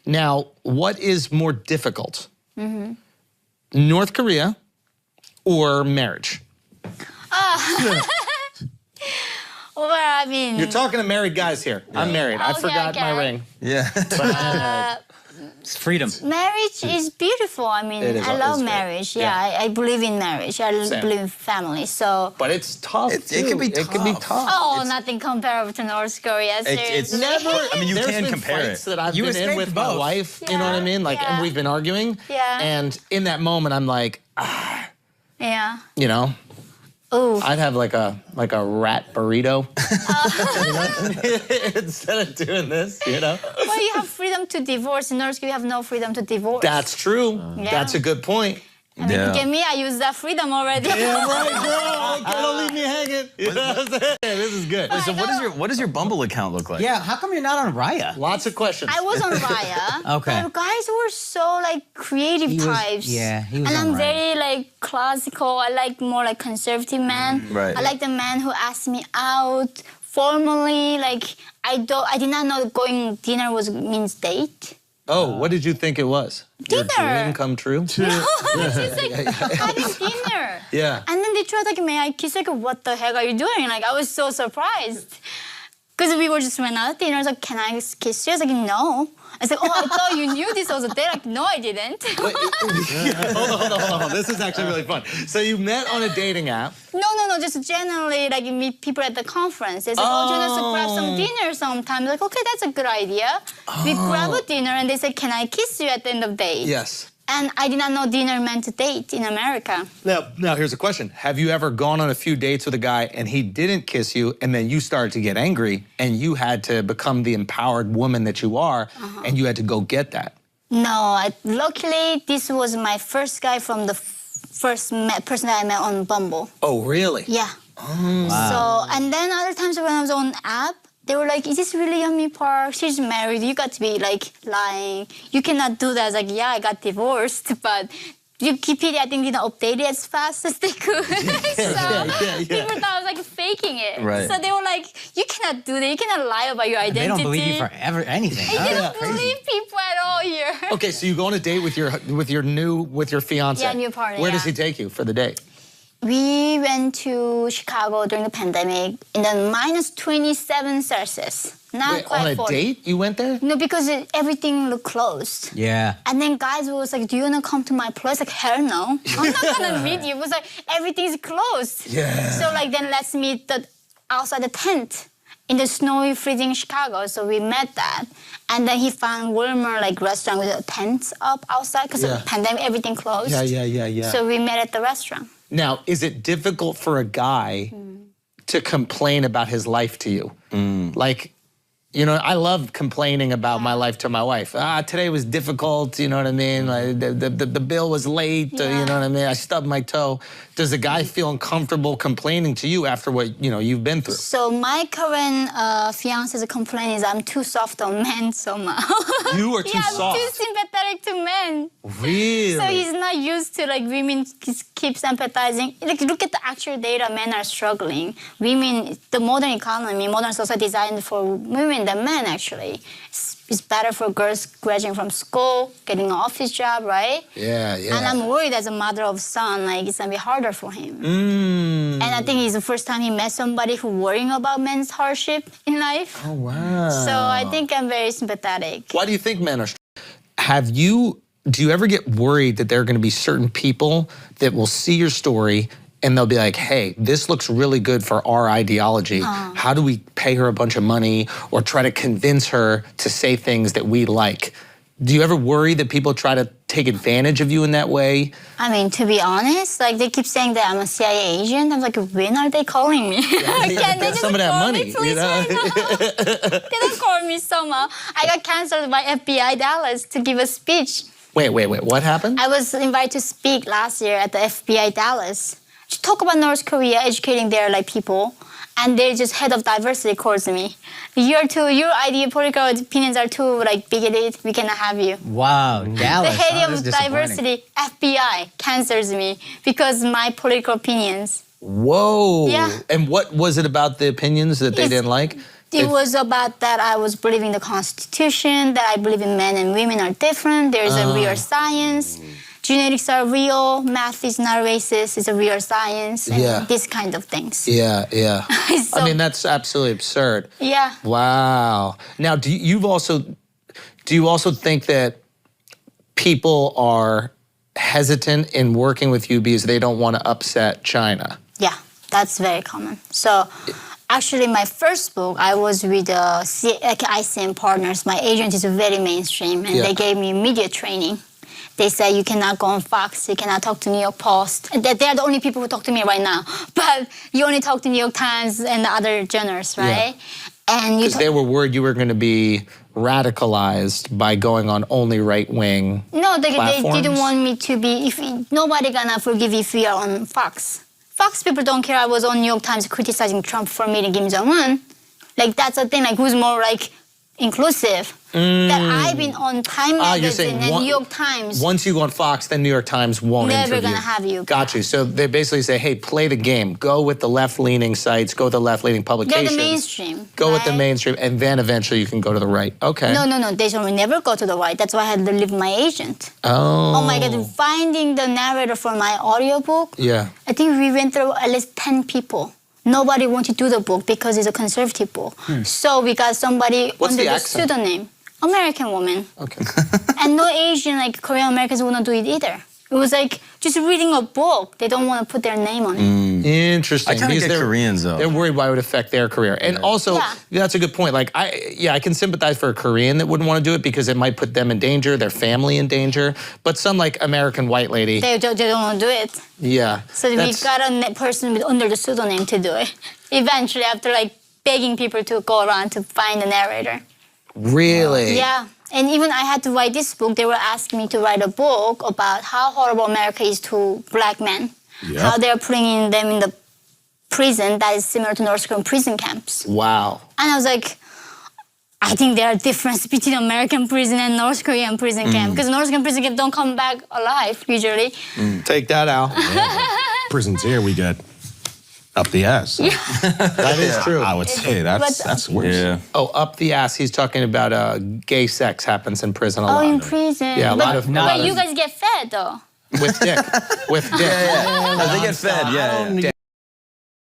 Now, what is more difficult? North Korea or marriage? Well, I mean... You're talking to married guys here. Yeah. I'm married. I forgot my ring. Yeah. It's freedom. Marriage is beautiful. I mean, I love marriage. Yeah, I believe in marriage. I believe in family. So, but it's tough. It can be tough. It can be tough. Oh, nothing comparable to North Korea. Seriously. It's never. I mean, you can compare fights it. that I've been in with my wife. You know what I mean? Like, and we've been arguing. Yeah. And in that moment, I'm like, yeah. You know. Ooh. I'd have like a rat burrito instead of doing this, you know? Well, you have freedom to divorce. In North Korea, you have no freedom to divorce. That's true. That's a good point. I mean, look at me, I use that freedom already. Yeah, right, girl. Don't leave me hanging. You know what I'm saying? This is good. So what does your Bumble account look like? Yeah, how come you're not on Raya? Lots of questions. I was on Raya. Okay. But guys were so like creative types. Yeah, he was and on I'm Raya. very like classical. I like more like conservative man. Right. I like the man who asked me out formally. Like I did not know going dinner means date. Oh, what did you think it was? Dinner. Your dream come true? No, it's just like having dinner. Yeah. And then they tried like, may I kiss? Like, what the heck are you doing? Like, I was so surprised. Because we were just went out to dinner. I was like, can I kiss you? I was like, no. I was like, oh, I thought you knew this was a date. Like, no, I didn't. Wait, hold on. This is actually really fun. So you met on a dating app. No. Just generally, like, you meet people at the conference. They say, oh, join us to grab some dinner sometime. Like, okay, that's a good idea. We grab a dinner, and they say, can I kiss you at the end of the day? Yes. And I did not know dinner meant a date in America. Now here's a question. Have you ever gone on a few dates with a guy and he didn't kiss you and then you started to get angry and you had to become the empowered woman that you are and you had to go get that? No, luckily this was my first guy from the first person that I met on Bumble. Oh, really? Yeah. Oh. Wow. So, and then other times when I was on app, they were like, is this really Yonmi Park? She's married. You got to be like lying. You cannot do that. I was like, yeah, I got divorced, but Wikipedia, I think, didn't update it as fast as they could. People thought I was like faking it. Right. So they were like, you cannot do that. You cannot lie about your identity. They don't believe you for anything. They don't believe people at all here. Okay, so you go on a date with your fiance. Yeah, new partner. Where does he take you for the date? We went to Chicago during the pandemic in the minus 27 Celsius. Not quite on a 40. date you went there? No, because everything looked closed. Yeah. And then guys was like, do you want to come to my place? Like, hell no. I'm not going to meet you. It was like, everything's closed. Yeah. So like, then let's meet outside the tent in the snowy, freezing Chicago. So we met that. And then he found warmer like restaurant with the tents up outside because of the pandemic, everything closed. Yeah. So we met at the restaurant. Now, is it difficult for a guy to complain about his life to you? Like, you know, I love complaining about my life to my wife. Today was difficult, you know what I mean? Like, the bill was late, you know what I mean? I stubbed my toe. Does a guy feel uncomfortable complaining to you after what, you know, you've been through? So my current fiance's complaint is I'm too soft on men somehow. You are too soft? I'm too sympathetic to men. Really? So he's not used to like women keep sympathizing. Like look at the actual data, men are struggling. Women, the modern economy, modern society designed for women than men actually. It's better for girls graduating from school, getting an office job, right? Yeah. And I'm worried as a mother of son, like it's gonna be harder for him. And I think it's the first time he met somebody who worrying about men's hardship in life. Oh, wow. So I think I'm very sympathetic. Why do you think men are do you ever get worried that there are gonna be certain people that will see your story and they'll be like, hey, this looks really good for our ideology. How do we pay her a bunch of money or try to convince her to say things that we like? Do you ever worry that people try to take advantage of you in that way? I mean, to be honest, like they keep saying that I'm a CIA agent. I'm like, when are they calling me? Can they just some of that call money, me, please, you know? right now? They don't call me somehow. I got canceled by FBI Dallas to give a speech. Wait, what happened? I was invited to speak last year at the FBI Dallas to talk about North Korea, educating their like people, and they just head of diversity calls me. Your political opinions are too like bigoted. We cannot have you. Wow, Dallas. The head That's of disappointing. diversity, FBI, cancels me because my political opinions. Whoa. Yeah. And what was it about the opinions that they didn't like? It was about that I was believing the Constitution, that I believe in men and women are different. There's a real science. Genetics are real. Math is not racist. It's a real science. And this kind of things. Yeah, yeah. So- I mean, that's absolutely absurd. Yeah. Wow. Now, do you also think that people are hesitant in working with you because they don't want to upset China? Yeah, that's very common. So actually my first book, I was with ICM partners. My agent is very mainstream and they gave me media training. They said you cannot go on Fox, you cannot talk to New York Post. And they're the only people who talk to me right now. But you only talk to New York Times and the other journals, right? And Because they were worried you were going to be radicalized by going on only right-wing No, they platforms? didn't want me to be, nobody gonna forgive if we are on Fox. Fox people don't care I was on New York Times criticizing Trump for meeting Kim Jong-un. Like, that's the thing, like, who's more, like, inclusive? That I've been on Time Magazine and New York Times. Once you go on Fox, then New York Times won't Never interview. gonna have you. Got you. So they basically say, hey, play the game. Go with the left-leaning sites. Go with the left-leaning They're publications. the mainstream. Go with the right? mainstream, and then eventually you can go to the right. Okay. No, they told me never go to the right. That's why I had to leave my agent. Oh. Oh my God, finding the narrator for my audiobook. Yeah. I think we went through at least 10 people. Nobody wanted to do the book because it's a conservative book. So we got somebody What's under the the accent? pseudonym. American woman. Okay. And no Asian, like Korean Americans wouldn't do it either. It was like just reading a book. They don't want to put their name on it. Interesting. I kinda Because get Koreans, though. They're worried why it would affect their career. And also, that's a good point. Like, I can sympathize for a Korean that wouldn't want to do it because it might put them in danger, their family in danger. But some, like, American white lady. They don't want to do it. Yeah. So we got a person under the pseudonym to do it. Eventually, after like begging people to go around to find the narrator. Really? Yeah. And even I had to write this book. They were asking me to write a book about how horrible America is to black men. Yep. How they're putting them in the prison that is similar to North Korean prison camps. Wow. And I was like, I think there are differences between American prison and North Korean prison camp. Because North Korean prison camp don't come back alive, usually. Take that out. Prisons here, we get up the ass. That is true. I would say that's worse. Yeah. Oh, up the ass. He's talking about gay sex happens in prison a Oh, lot. in prison. Yeah, a lot of- But you guys get fed, though. With dick. With dick. They get fed, yeah.